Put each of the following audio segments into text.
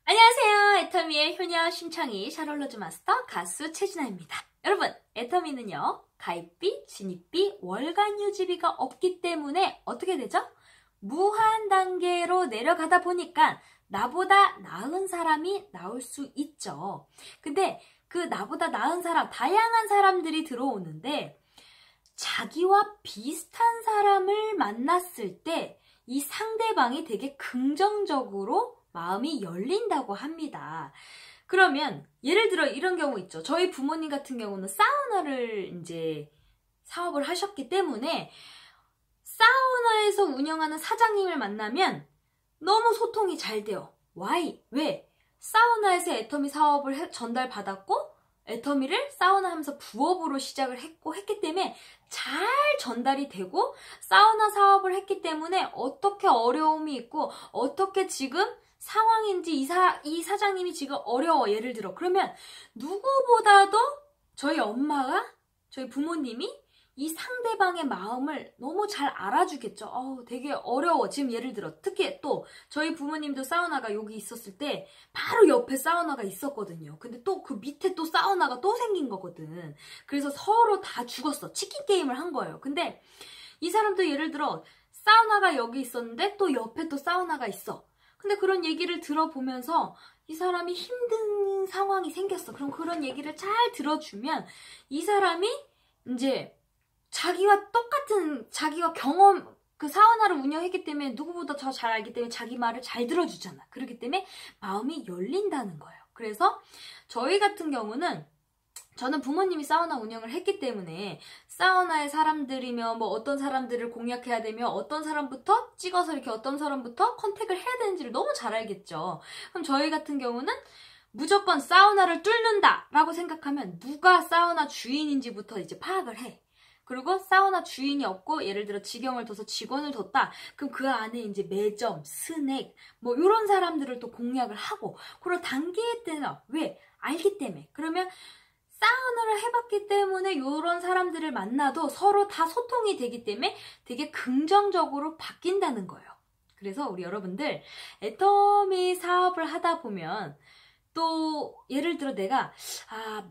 안녕하세요. 애터미의 효녀 심창희 샤롤로즈 마스터 가수 최진아입니다. 여러분, 애터미는요. 가입비, 진입비, 월간 유지비가 없기 때문에 어떻게 되죠? 무한 단계로 내려가다 보니까 나보다 나은 사람이 나올 수 있죠. 근데 그 나보다 나은 사람, 다양한 사람들이 들어오는데 자기와 비슷한 사람을 만났을 때 이 상대방이 되게 긍정적으로 마음이 열린다고 합니다. 그러면 예를 들어 이런 경우 있죠. 저희 부모님 같은 경우는 사우나를 이제 사업을 하셨기 때문에 사우나에서 운영하는 사장님을 만나면 너무 소통이 잘 돼요. Why? 왜? 사우나에서 애터미 사업을 전달받았고 애터미를 사우나 하면서 부업으로 시작을 했기 때문에 잘 전달이 되고 사우나 사업을 했기 때문에 어떻게 어려움이 있고 어떻게 지금 상황인지 이 사장님이 지금 어려워. 예를 들어 그러면 누구보다도 저희 엄마가 저희 부모님이 이 상대방의 마음을 너무 잘 알아주겠죠. 되게 어려워. 지금 예를 들어 특히 또 저희 부모님도 사우나가 여기 있었을 때 바로 옆에 사우나가 있었거든요. 근데 또 그 밑에 또 사우나가 또 생긴 거거든. 그래서 서로 다 죽었어. 치킨 게임을 한 거예요. 근데 이 사람도 예를 들어 사우나가 여기 있었는데 또 옆에 또 사우나가 있어. 근데 그런 얘기를 들어보면서 이 사람이 힘든 상황이 생겼어. 그럼 그런 얘기를 잘 들어주면 이 사람이 이제 자기와 똑같은 자기가 그 사우나를 운영했기 때문에 누구보다 더 잘 알기 때문에 자기 말을 잘 들어주잖아. 그렇기 때문에 마음이 열린다는 거예요. 그래서 저희 같은 경우는 저는 부모님이 사우나 운영을 했기 때문에 사우나의 사람들이며 뭐 어떤 사람들을 공략해야 되며 어떤 사람부터 찍어서 이렇게 어떤 사람부터 컨택을 해야 되는지를 너무 잘 알겠죠. 그럼 저희 같은 경우는 무조건 사우나를 뚫는다 라고 생각하면 누가 사우나 주인인지부터 이제 파악을 해. 그리고 사우나 주인이 없고 예를 들어 직영을 둬서 직원을 뒀다. 그럼 그 안에 이제 매점, 스낵 뭐 이런 사람들을 또 공략을 하고 그런 단계에 때는 왜? 알기 때문에. 그러면 사우나를 해봤기 때문에 이런 사람들을 만나도 서로 다 소통이 되기 때문에 되게 긍정적으로 바뀐다는 거예요. 그래서 우리 여러분들 애터미 사업을 하다 보면 또 예를 들어 내가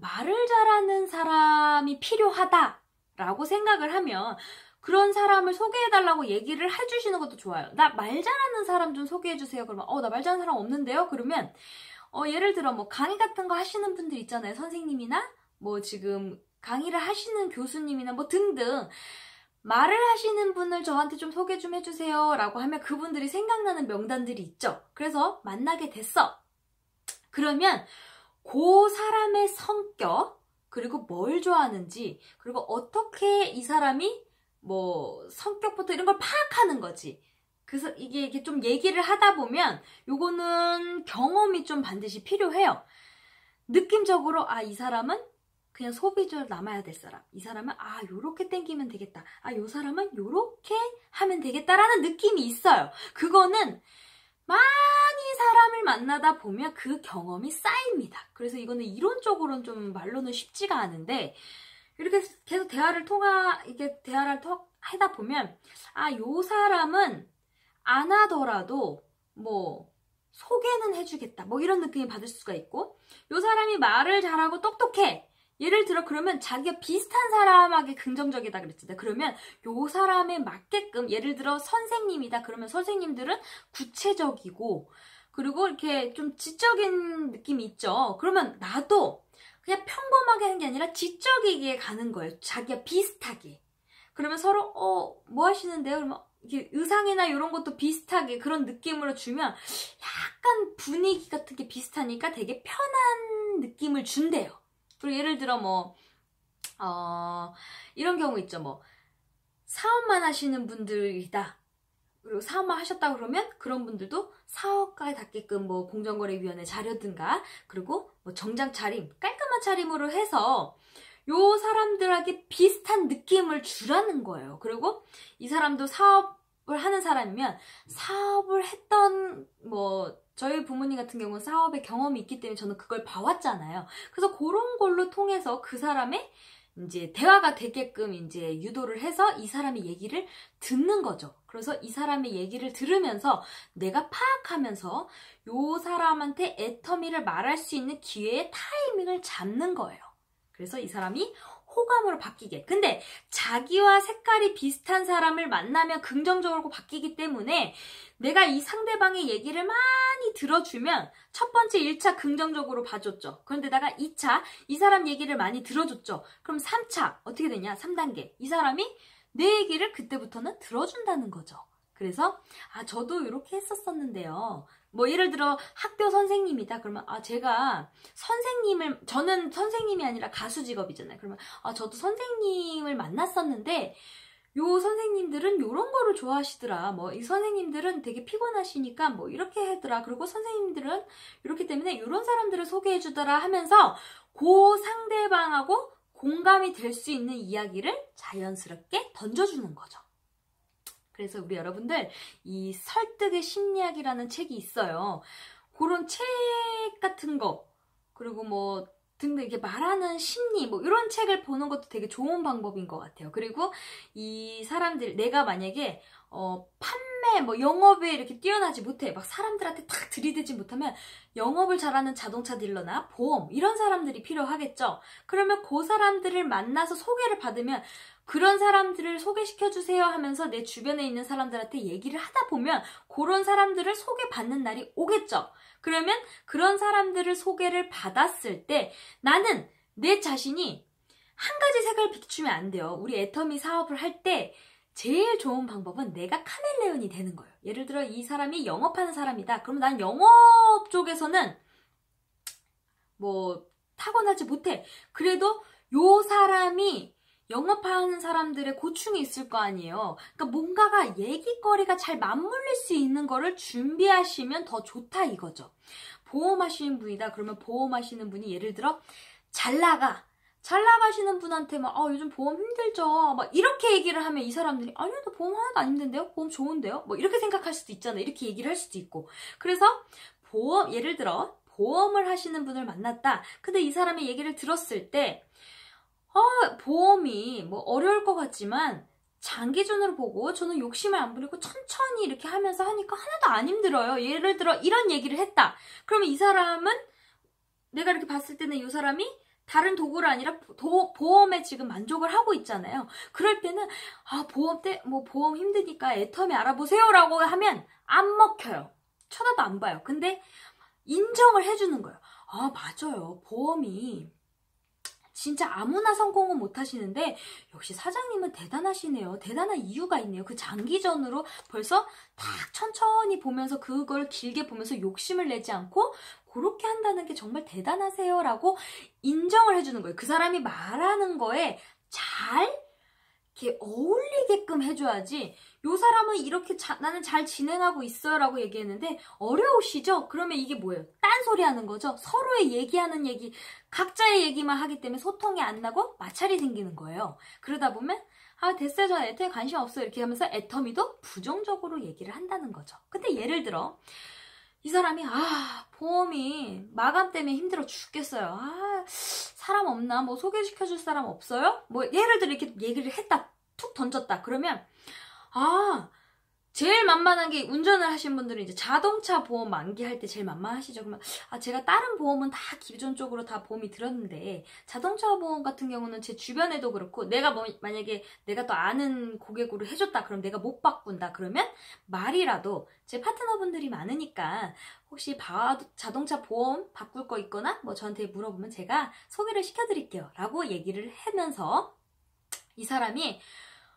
말을 잘하는 사람이 필요하다 라고 생각을 하면 그런 사람을 소개해달라고 얘기를 해주시는 것도 좋아요. 나 말 잘하는 사람 좀 소개해주세요. 그러면 나 말 잘하는 사람 없는데요? 그러면 예를 들어 뭐 강의 같은 거 하시는 분들 있잖아요. 선생님이나 뭐 지금 강의를 하시는 교수님이나 뭐 등등 말을 하시는 분을 저한테 좀 소개 좀 해주세요 라고 하면 그분들이 생각나는 명단들이 있죠. 그래서 만나게 됐어. 그러면 그 사람의 성격 그리고 뭘 좋아하는지 그리고 어떻게 이 사람이 뭐 성격부터 이런 걸 파악하는 거지. 그래서 이게 좀 얘기를 하다 보면 요거는 경험이 좀 반드시 필요해요. 느낌적으로 이 사람은 그냥 소비자로 남아야 될 사람. 이 사람은 요렇게 땡기면 되겠다. 요 사람은 요렇게 하면 되겠다라는 느낌이 있어요. 그거는 많이 사람을 만나다 보면 그 경험이 쌓입니다. 그래서 이거는 이론적으로는 좀 말로는 쉽지가 않은데 이렇게 계속 대화를 하다 보면 요 사람은 안 하더라도 뭐 소개는 해주겠다 뭐 이런 느낌이 받을 수가 있고 요 사람이 말을 잘하고 똑똑해 예를 들어 그러면 자기가 비슷한 사람에게 긍정적이다 그랬잖아요. 그러면 요 사람에 맞게끔 예를 들어 선생님이다 그러면 선생님들은 구체적이고 그리고 이렇게 좀 지적인 느낌이 있죠. 그러면 나도 그냥 평범하게 하는 게 아니라 지적이게 가는 거예요. 자기가 비슷하게. 그러면 서로 뭐 하시는데요? 그러면 이게 의상이나 이런 것도 비슷하게 그런 느낌으로 주면 약간 분위기 같은 게 비슷하니까 되게 편한 느낌을 준대요. 그리고 예를 들어 이런 경우 있죠. 뭐 사업만 하시는 분들이다. 그리고 사업만 하셨다 그러면 그런 분들도 사업가에 닿게끔 뭐 공정거래위원회 자료든가 그리고 뭐 정장 차림, 깔끔한 차림으로 해서 요 사람들에게 비슷한 느낌을 주라는 거예요. 그리고 이 사람도 사업을 하는 사람이면 사업을 했던 뭐 저희 부모님 같은 경우는 사업에 경험이 있기 때문에 저는 그걸 봐왔잖아요. 그래서 그런 걸로 통해서 그 사람의 이제 대화가 되게끔 이제 유도를 해서 이 사람의 얘기를 듣는 거죠. 그래서 이 사람의 얘기를 들으면서 내가 파악하면서 요 사람한테 애터미를 말할 수 있는 기회의 타이밍을 잡는 거예요. 그래서 이 사람이 호감으로 바뀌게. 근데 자기와 색깔이 비슷한 사람을 만나면 긍정적으로 바뀌기 때문에 내가 이 상대방의 얘기를 많이 들어주면 첫 번째 1차 긍정적으로 봐줬죠. 그런데다가 2차 이 사람 얘기를 많이 들어줬죠. 그럼 3차 어떻게 되냐? 3단계 이 사람이 내 얘기를 그때부터는 들어준다는 거죠. 그래서 저도 이렇게 했었었는데요. 뭐 예를 들어 학교 선생님이다. 그러면 제가 저는 선생님이 아니라 가수 직업이잖아요. 그러면 저도 선생님을 만났었는데 요 선생님들은 요런 거를 좋아하시더라. 뭐 이 선생님들은 되게 피곤하시니까 뭐 이렇게 하더라. 그리고 선생님들은 이렇기 때문에 요런 사람들을 소개해 주더라 하면서 그 상대방하고 공감이 될 수 있는 이야기를 자연스럽게 던져주는 거죠. 그래서 우리 여러분들 이 설득의 심리학이라는 책이 있어요. 그런 책 같은 거 그리고 뭐 등등 이렇게 말하는 심리 뭐 이런 책을 보는 것도 되게 좋은 방법인 것 같아요. 그리고 이 사람들 내가 만약에 판매 뭐 영업에 이렇게 뛰어나지 못해 막 사람들한테 탁 들이대지 못하면 영업을 잘하는 자동차 딜러나 보험 이런 사람들이 필요하겠죠. 그러면 그 사람들을 만나서 소개를 받으면 그런 사람들을 소개시켜주세요 하면서 내 주변에 있는 사람들한테 얘기를 하다 보면 그런 사람들을 소개받는 날이 오겠죠. 그러면 그런 사람들을 소개를 받았을 때 나는 내 자신이 한 가지 색을 비추면 안 돼요. 우리 애터미 사업을 할 때 제일 좋은 방법은 내가 카멜레온이 되는 거예요. 예를 들어 이 사람이 영업하는 사람이다. 그럼 난 영업 쪽에서는 뭐 타고나지 못해. 그래도 요 사람이 영업하는 사람들의 고충이 있을 거 아니에요. 그러니까 뭔가가 얘기거리가 잘 맞물릴 수 있는 거를 준비하시면 더 좋다 이거죠. 보험하시는 분이다. 그러면 보험하시는 분이 예를 들어 잘 나가시는 분한테 막 요즘 보험 힘들죠. 막 이렇게 얘기를 하면 이 사람들이 아니요, 나 보험 하나도 안 힘든데요? 보험 좋은데요? 뭐 이렇게 생각할 수도 있잖아요. 이렇게 얘기를 할 수도 있고. 그래서 예를 들어 보험을 하시는 분을 만났다. 근데 이 사람의 얘기를 들었을 때 보험이 뭐 어려울 것 같지만 장기전으로 보고 저는 욕심을 안 부리고 천천히 이렇게 하면서 하니까 하나도 안 힘들어요. 예를 들어 이런 얘기를 했다. 그러면 이 사람은 내가 이렇게 봤을 때는 이 사람이 다른 도구가 아니라 보험에 지금 만족을 하고 있잖아요. 그럴 때는 보험 힘드니까 애터미 알아보세요 라고 하면 안 먹혀요. 쳐다도 안 봐요. 근데 인정을 해주는 거예요. 맞아요. 보험이 진짜 아무나 성공은 못 하시는데 역시 사장님은 대단하시네요. 대단한 이유가 있네요. 그 장기전으로 벌써 딱 천천히 보면서 그걸 길게 보면서 욕심을 내지 않고 그렇게 한다는 게 정말 대단하세요 라고 인정을 해주는 거예요. 그 사람이 말하는 거에 잘 이렇게 어울리게끔 해줘야지 요 사람은 이렇게 나는 잘 진행하고 있어요 라고 얘기했는데 어려우시죠? 그러면 이게 뭐예요? 딴소리 하는 거죠? 서로의 얘기하는 얘기 각자의 얘기만 하기 때문에 소통이 안 나고 마찰이 생기는 거예요. 그러다 보면 됐어요. 저는 애터미 관심 없어요. 이렇게 하면서 애터미도 부정적으로 얘기를 한다는 거죠. 근데 예를 들어 이 사람이 보험이 마감 때문에 힘들어 죽겠어요. 사람 없나? 뭐 소개시켜줄 사람 없어요? 뭐 예를 들어 이렇게 얘기를 했다. 툭 던졌다. 그러면 제일 만만한 게 운전을 하신 분들은 이제 자동차 보험 만기할 때 제일 만만하시죠. 그러면 제가 다른 보험은 다 기존적으로 다 보험이 들었는데 자동차 보험 같은 경우는 제 주변에도 그렇고 내가 만약에 내가 또 아는 고객으로 해줬다. 그럼 내가 못 바꾼다. 그러면 말이라도 제 파트너분들이 많으니까 혹시 자동차 보험 바꿀 거 있거나 뭐 저한테 물어보면 제가 소개를 시켜드릴게요. 라고 얘기를 하면서 이 사람이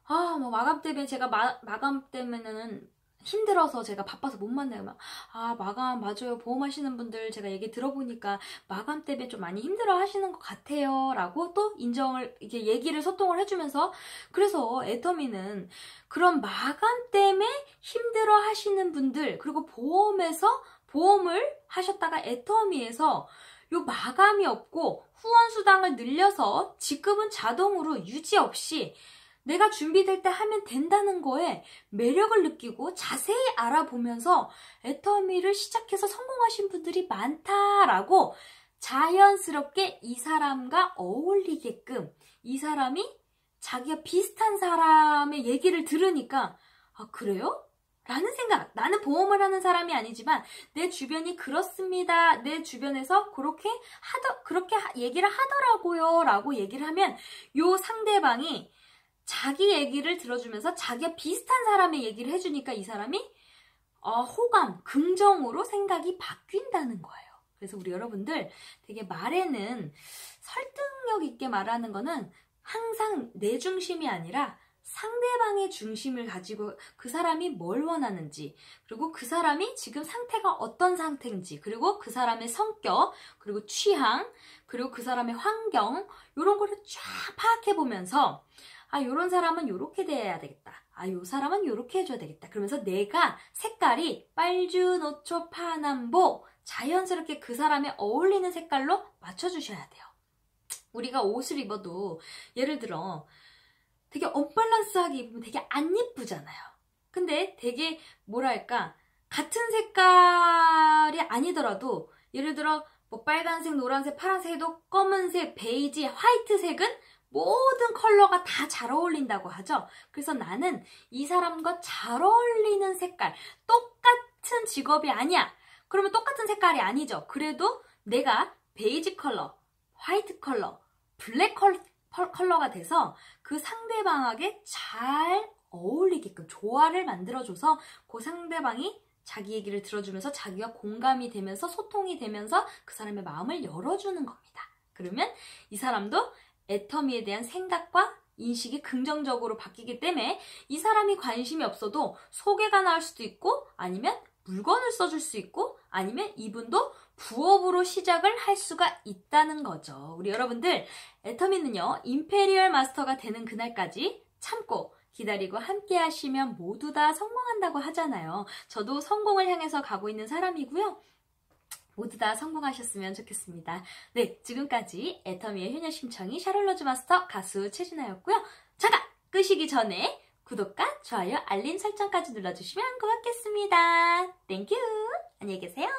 뭐 마감 때문에 제가 마감 때문에는 힘들어서 제가 바빠서 못 만나요. 마감 맞아요. 보험하시는 분들 제가 얘기 들어보니까 마감 때문에 좀 많이 힘들어 하시는 것 같아요. 라고 또 인정을 이렇게 얘기를 소통을 해주면서 그래서 애터미는 그런 마감 때문에 힘들어 하시는 분들 그리고 보험을 하셨다가 애터미에서 요 마감이 없고 후원수당을 늘려서 지급은 자동으로 유지 없이 내가 준비될 때 하면 된다는 거에 매력을 느끼고 자세히 알아보면서 애터미를 시작해서 성공하신 분들이 많다라고 자연스럽게 이 사람과 어울리게끔 이 사람이 자기가 비슷한 사람의 얘기를 들으니까 아, 그래요? 라는 생각. 나는 보험을 하는 사람이 아니지만 내 주변이 그렇습니다. 내 주변에서 그렇게 얘기를 하더라고요. 라고 얘기를 하면 요 상대방이 자기 얘기를 들어주면서 자기가 비슷한 사람의 얘기를 해주니까 이 사람이 호감, 긍정으로 생각이 바뀐다는 거예요. 그래서 우리 여러분들 되게 말에는 설득력 있게 말하는 거는 항상 내 중심이 아니라 상대방의 중심을 가지고 그 사람이 뭘 원하는지, 그리고 그 사람이 지금 상태가 어떤 상태인지, 그리고 그 사람의 성격, 그리고 취향, 그리고 그 사람의 환경, 이런 거를 쫙 파악해 보면서 아, 요런 사람은 요렇게 대해야 되겠다. 아, 요 사람은 요렇게 해줘야 되겠다. 그러면서 내가 색깔이 빨주노초 파남보 자연스럽게 그 사람에 어울리는 색깔로 맞춰주셔야 돼요. 우리가 옷을 입어도 예를 들어 되게 언밸런스하게 입으면 되게 안 예쁘잖아요. 근데 되게 뭐랄까 같은 색깔이 아니더라도 예를 들어 뭐 빨간색, 노란색, 파란색에도 검은색, 베이지, 화이트색은 모든 컬러가 다 잘 어울린다고 하죠. 그래서 나는 이 사람과 잘 어울리는 색깔, 똑같은 직업이 아니야. 그러면 똑같은 색깔이 아니죠. 그래도 내가 베이지 컬러, 화이트 컬러, 블랙 컬러가 돼서 그 상대방에게 잘 어울리게끔 조화를 만들어줘서 그 상대방이 자기 얘기를 들어주면서 자기가 공감이 되면서 소통이 되면서 그 사람의 마음을 열어주는 겁니다. 그러면 이 사람도 애터미에 대한 생각과 인식이 긍정적으로 바뀌기 때문에 이 사람이 관심이 없어도 소개가 나올 수도 있고 아니면 물건을 써줄 수 있고 아니면 이분도 부업으로 시작을 할 수가 있다는 거죠. 우리 여러분들 애터미는요 임페리얼 마스터가 되는 그날까지 참고 기다리고 함께 하시면 모두 다 성공한다고 하잖아요. 저도 성공을 향해서 가고 있는 사람이고요. 모두 다 성공하셨으면 좋겠습니다. 네, 지금까지 애터미의 효녀 심청이 샤롤로즈 마스터 가수 최진아였고요. 잠깐 끄시기 전에 구독과 좋아요, 알림 설정까지 눌러주시면 고맙겠습니다. 땡큐! 안녕히 계세요.